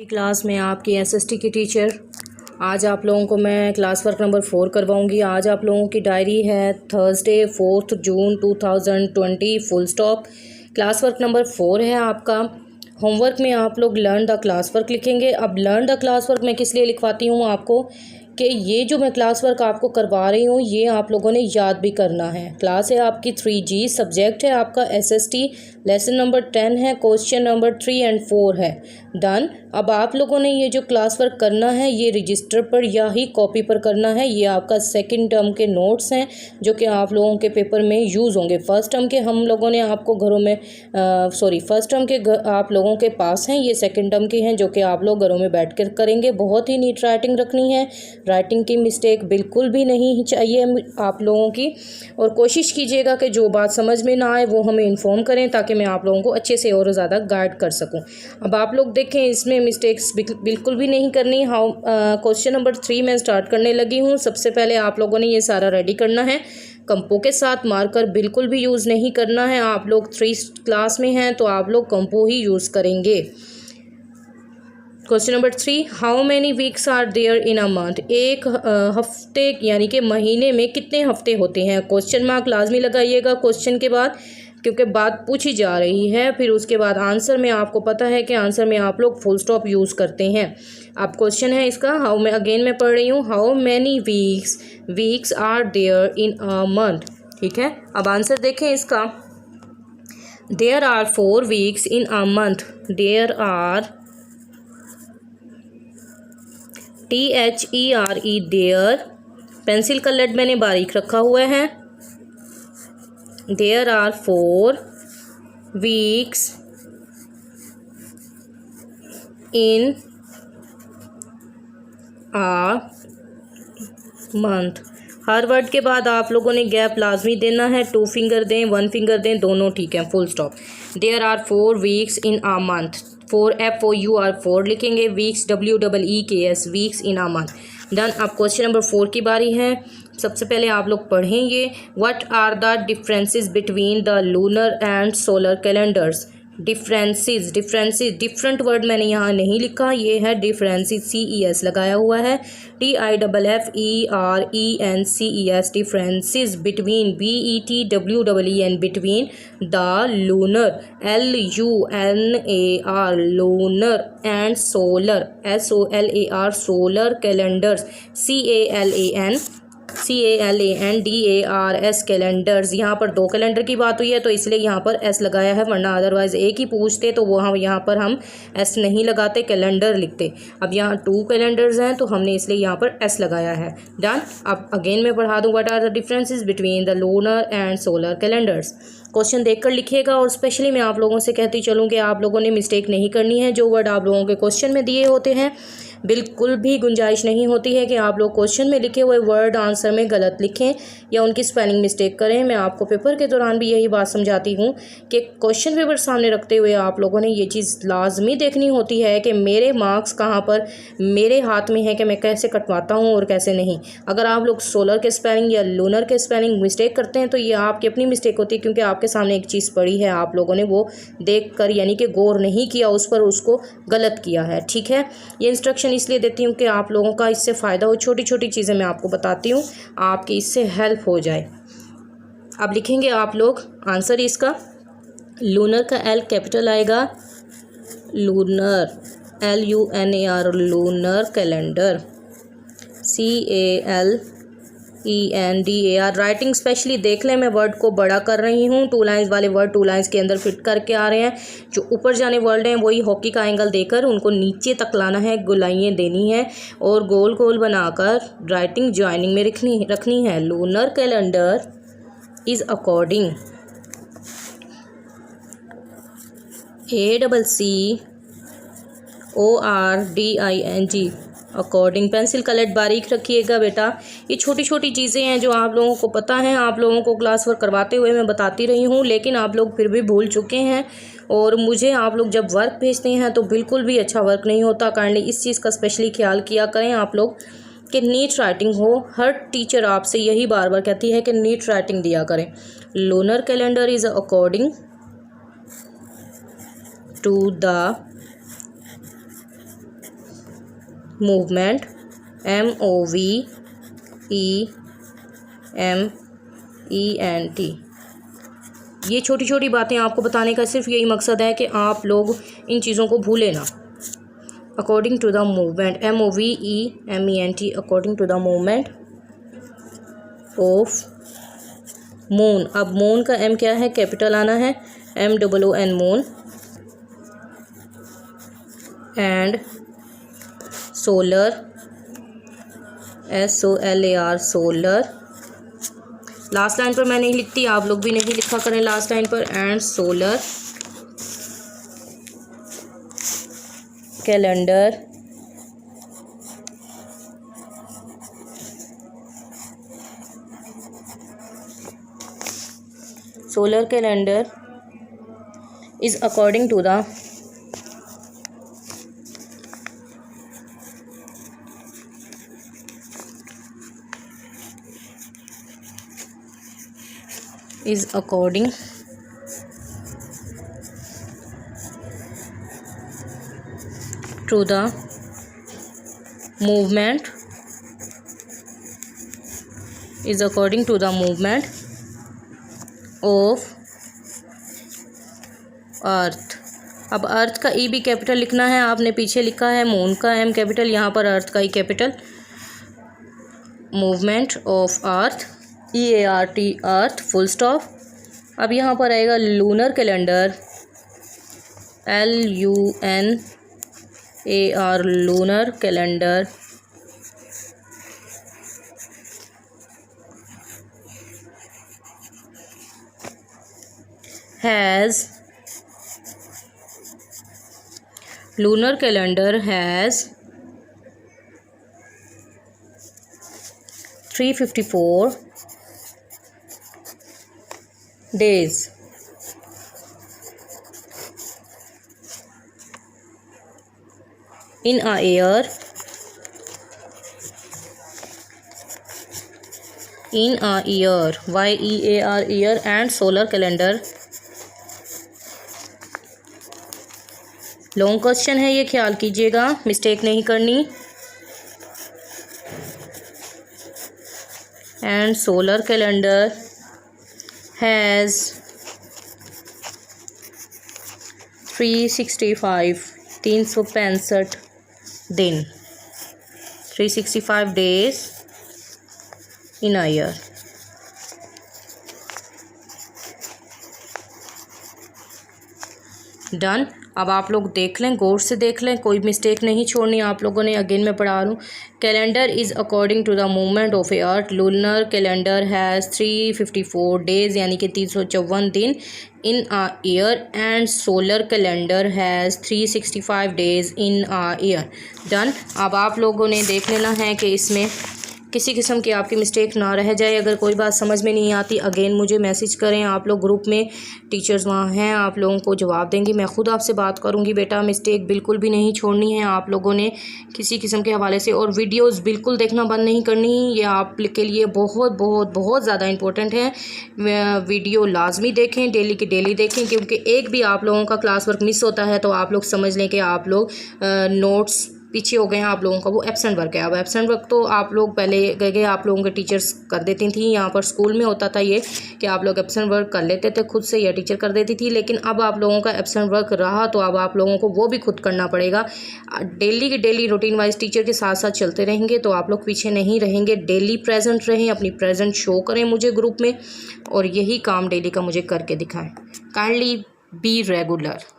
Class में आपकी SST की टीचर। आज आप लोगों को मैं क्लास वर्क नंबर 4 करवाऊंगी। आज आप लोगों की डायरी है थर्सडे 4 जून 2020 full stop. Class work number 4 है आपका। होमवर्क में आप लोग लर्न द क्लास वर्क लिखेंगे। अब लर्न द क्लास वर्क मैं किस लिए लिखवाती हूँ आपको कि ये जो मैं क्लास वर्क आपको करवा रही हूँ ये आप लोगों ने याद भी करना है। क्लास है आपकी 3G, सब्जेक्ट है आपका SST, लेसन नंबर 10 है, क्वेश्चन नंबर 3 एंड 4 है। डन। अब आप लोगों ने ये जो क्लास वर्क करना है ये रजिस्टर पर या ही कॉपी पर करना है। ये आपका सेकंड टर्म के नोट्स हैं जो कि आप लोगों के पेपर में यूज़ होंगे। फर्स्ट टर्म के हम लोगों ने आपको घरों में फर्स्ट टर्म के आप लोगों के पास हैं, ये सेकंड टर्म के हैं जो कि आप लोग घरों में बैठ कर करेंगे। बहुत ही नीट राइटिंग रखनी है, राइटिंग की मिस्टेक बिल्कुल भी नहीं चाहिए आप लोगों की। और कोशिश कीजिएगा कि जो बात समझ में ना आए वो हमें इन्फॉर्म करें ताकि मैं आप लोगों को अच्छे से और ज़्यादा गाइड कर सकूं। अब आप लोग देखें, इसमें मिस्टेक्स बिल्कुल भी नहीं करनी। क्वेश्चन नंबर 3 मैं स्टार्ट करने लगी हूं। सबसे पहले आप लोगों ने ये सारा रेडी करना है। कंपो के साथ मार्कर बिल्कुल भी यूज़ नहीं करना है। आप लोग 3 क्लास में हैं तो आप लोग कंपो ही यूज़ करेंगे। Question number 3, how many weeks are there in a month. एक हफ्ते यानी कि महीने में कितने हफ्ते होते हैं। क्वेश्चन मार्क लाजमी लगाइएगा क्वेश्चन के बाद, क्योंकि बात पूछी जा रही है। फिर उसके बाद आंसर में आपको पता है कि आंसर में आप लोग फुल स्टॉप यूज़ करते हैं। अब क्वेश्चन है इसका, हाउ मैं अगेन मैं पढ़ रही हूँ, how many weeks are there in a month. ठीक है, अब आंसर देखें इसका। There are 4 weeks in a month. There are THERE there, pencil का लेड मैंने बारीक रखा हुआ है। There are 4 weeks in a month. हर वर्ड के बाद आप लोगों ने गैप लाजमी देना है। 2 फिंगर दें, 1 फिंगर दें, दोनों ठीक है, full stop. There are 4 weeks in a month. 4 FOUR 4 लिखेंगे, weeks WEEKS weeks in a month. Done. अब क्वेश्चन नंबर 4 की बारी है। सबसे पहले आप लोग पढ़ेंगे, what are the differences between the lunar and solar calendars. Differences different word मैंने यहाँ नहीं लिखा, ये है डिफरेंसेस, CES लगाया हुआ है, DIFFERENCES differences between BETWEEN between the lunar LUNAR lunar and solar SOLAR solar calendars CALENDARS calendars. यहाँ पर 2 कैलेंडर की बात हुई है तो इसलिए यहाँ पर S लगाया है, वरना अदरवाइज एक ही पूछते तो वो हम यहाँ पर हम S नहीं लगाते, कैलेंडर लिखते। अब यहाँ 2 कैलेंडर्स हैं तो हमने इसलिए यहाँ पर S लगाया है। डन। अब अगेन मैं पढ़ा दूँ, what are the differences between the lunar and solar calendars. Question देखकर लिखिएगा। और स्पेशली मैं आप लोगों से कहती चलूँ कि आप लोगों ने मिस्टेक नहीं करनी है। जो वर्ड आप लोगों के क्वेश्चन में दिए होते हैं बिल्कुल भी गुंजाइश नहीं होती है कि आप लोग क्वेश्चन में लिखे हुए वर्ड आंसर में गलत लिखें या उनकी स्पेलिंग मिस्टेक करें। मैं आपको पेपर के दौरान भी यही बात समझाती हूँ कि क्वेश्चन पेपर सामने रखते हुए आप लोगों ने ये चीज़ लाजमी देखनी होती है कि मेरे मार्क्स कहाँ पर मेरे हाथ में है कि मैं कैसे कटवाता हूँ और कैसे नहीं। अगर आप लोग सोलर के स्पेलिंग या लूनर के स्पेलिंग मिस्टेक करते हैं तो ये आपकी अपनी मिस्टेक होती है, क्योंकि आपके सामने एक चीज़ पड़ी है, आप लोगों ने वो देख कर यानी कि गौर नहीं किया उस पर, उसको गलत किया है। ठीक है, ये इंस्ट्रक्शन इसलिए देती हूँ कि आप लोगों का इससे फ़ायदा हो। छोटी छोटी चीज़ें मैं आपको बताती हूँ, आपकी इससे हेल्प हो जाए। अब लिखेंगे आप लोग आंसर इसका। लूनर का L कैपिटल आएगा, lunar LUNAR lunar calendar CALENDAR। Writing specially देख लें, मैं वर्ड को बड़ा कर रही हूँ। 2 लाइन्स वाले वर्ड 2 लाइन्स के अंदर फिट करके आ रहे हैं। जो ऊपर जाने वर्ड हैं वही हॉकी का एंगल देकर उनको नीचे तक लाना है, गुलाइयाँ देनी है और गोल गोल बनाकर राइटिंग ज्वाइनिंग में रखनी है। Lunar calendar is according ACCORDING according. Pencil का लेड बारीक रखिएगा बेटा। ये छोटी छोटी चीज़ें हैं जो आप लोगों को पता है, आप लोगों को क्लास वर्क करवाते हुए मैं बताती रही हूँ, लेकिन आप लोग फिर भी भूल चुके हैं। और मुझे आप लोग जब वर्क भेजते हैं तो बिल्कुल भी अच्छा वर्क नहीं होता। काइंडली इस चीज़ का स्पेशली ख्याल किया करें आप लोग कि नीट राइटिंग हो। हर टीचर आपसे यही बार बार कहती है कि नीट राइटिंग दिया करें। Lunar calendar is according to the movement, MOVEMENT। ये छोटी छोटी बातें आपको बताने का सिर्फ यही मकसद है कि आप लोग इन चीज़ों को भूलें ना। According to the movement, MOVEMENT, according to the movement of moon. अब मून का M क्या है, कैपिटल आना है, MOON moon. And solar, SOLAR solar. Last line पर मैं नहीं लिखती, आप लोग भी नहीं लिखा करें लास्ट लाइन पर। And solar calendar is according to the movement, is according to the movement of अर्थ। अब अर्थ का ई भी कैपिटल लिखना है, आपने पीछे लिखा है मून का M कैपिटल, यहाँ पर अर्थ का E capital. Movement of earth, EART earth, full stop. अब यहाँ पर आएगा lunar calendar, LUNAR lunar calendar. Lunar calendar has 354 days. In a year, YEAR year, and solar calendar। Long question है ये, ख्याल कीजिएगा, मिस्टेक नहीं करनी। एंड सोलर कैलेंडर हैज़ 365 दिन, 365 days in a year. Done. अब आप लोग देख लें, गौर से देख लें, कोई मिस्टेक नहीं छोड़नी आप लोगों ने। अगेन मैं पढ़ा रहा हूँ। Calendar is according to the movement of a earth. Lunar calendar has 354 days, यानी कि 354 दिन in a year. And solar calendar has 365 days in a year. Done. अब आप लोगों ने देख लेना है कि इसमें किसी किस्म की आपकी मिस्टेक ना रह जाए। अगर कोई बात समझ में नहीं आती, अगेन मुझे मैसेज करें। आप लोग ग्रुप में, टीचर्स वहाँ हैं, आप लोगों को जवाब देंगी। मैं ख़ुद आपसे बात करूँगी। बेटा मिस्टेक बिल्कुल भी नहीं छोड़नी है आप लोगों ने किसी किस्म के हवाले से। और वीडियोस बिल्कुल देखना बंद नहीं करनी, ये आप के लिए बहुत बहुत बहुत ज़्यादा इंपॉर्टेंट है। वीडियो लाजमी देखें, डेली की डेली देखें, क्योंकि एक भी आप लोगों का क्लास वर्क मिस होता है तो आप लोग समझ लें कि आप लोग नोट्स पीछे हो गए हैं, आप लोगों का वो एब्सेंट वर्क है। अब एब्सेंट वर्क तो आप लोग पहले गए आप लोगों के टीचर्स कर देती थी। यहाँ पर स्कूल में होता था ये कि आप लोग एब्सेंट वर्क कर लेते थे खुद से, या टीचर कर देती थी। लेकिन अब आप लोगों का एब्सेंट वर्क रहा तो अब आप लोगों को वो भी खुद करना पड़ेगा। डेली की डेली रूटीन वाइज टीचर के साथ साथ चलते रहेंगे तो आप लोग पीछे नहीं रहेंगे। डेली प्रेजेंट रहें, अपनी प्रेजेंट शो करें मुझे ग्रुप में, और यही काम डेली का मुझे करके दिखाएं। Kindly be regular.